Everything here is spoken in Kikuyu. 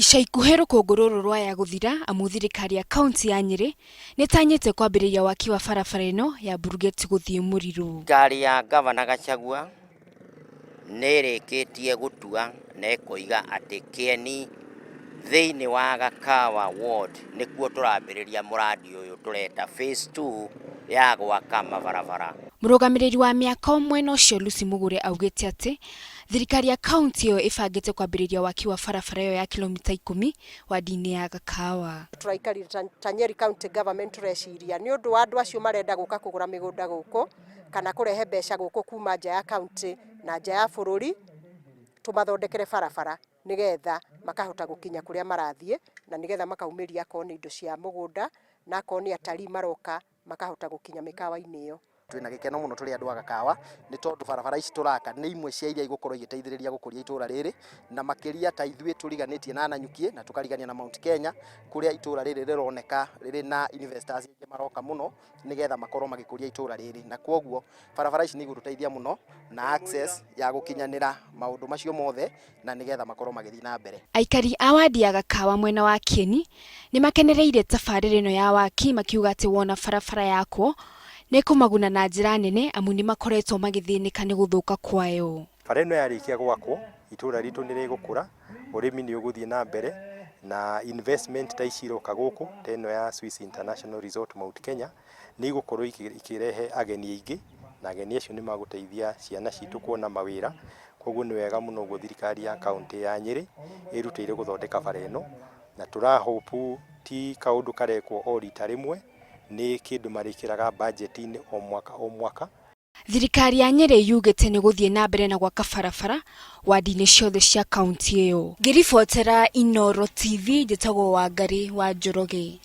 Ica ikuhi rũkũngũ rũrũ rwaya gũthira amu thirikari ya kaunti ya Nyeri nĩtanyĩte kwambiriria waki wa barabara ĩno ya Burugeti gũthiĩ Mũriru. Thirikari ya gavana Gachagua nĩrĩkĩtie gũtua na ĩkoiga atĩ Kieni thĩinĩ wa Gakawa ward nĩkuo tũrambĩrĩria mũradi ũyũ tũreta phase 2 ya gwaka mabarabara. Mũrũgamĩrĩri wa mĩako mwena ũcio Lucy Mugure augĩte atĩ thirikari ya kaunti ĩyo ĩbangĩte kwambĩrĩria waki wa barabara ĩyo ya kilomita 10 wadi-inĩ ya Gakawa. Aikari ta Nyeri County Government tureciria nĩ ũndũ wa andũ acio marenda gũka kũgũra mĩgũnda gũkũ kana kũrehe mbeca gũkũ kuma nja ya kaunti na nja ya bũrũri tumathondekere barabara nigetha makahota gũkinya kũrĩa marathiĩ na nigetha makaumĩria koni indo cia mũgũnda na koni atalii maroka makahota gũkinya mĩkawa-inĩ ĩyo. Twina gikeno muno turi andu a Gakawa ni tondu barabara ici turaka ni imwe cia iria igũkorwo igiteithĩrĩria gũkũria itura rĩrĩ na makiria ta ithuĩ turiganĩtie na Nanyuki na tukarigania na Mount Kenya kuria itura rĩrĩ rironeka rĩrĩ na investors aingĩ maroka muno nigetha makorwo magĩkũria itura rĩrĩ na kwoguo barabara ici ni igũtũteithia muno na access ya gũkinyanĩra maũndũ macio mothe na nigetha makorwo magĩthiĩ na mbere. Aikari a wadi ya Gakawa mwena wa Kieni ni makenereire tabarĩra ĩno ya waki makiuga atĩ wona barabara yakwo nĩkũmaguna na njĩra nene amu nĩmakoretwo magĩthĩnĩka nĩ gũthũka kwayo. Bara ĩno yarĩkia gwakwo itura ritũ nĩrĩgũkũra, ũrĩmi nĩ ũgũthiĩ na mbere na investment ta ici iroka gũkũ ta ĩno ya Swiss International Resort Mount Kenya nĩ igũkorwo ikĩrehe ageni aingĩ na ageni acio nĩ magũteithia ciana citũ kuona mawĩra. Kwoguo nĩ wega mũno ũguo thirikari ya kaunti ya Nyeri ĩrutĩire gũthondeka bara ĩno na tũrahopu ti kaũndũ karekwo o rita rĩmwe nĩ kĩndũ marĩkĩraga budget-inĩ o mwaka. Thirikari ya Nyeri yugĩte nĩ gũthiĩ na mbere na gwaka barabara wadi-inĩ ciothe cia kaunti ĩyo. Ngĩribotera Inooro TV njĩtagwo Wangari wa Njoroge.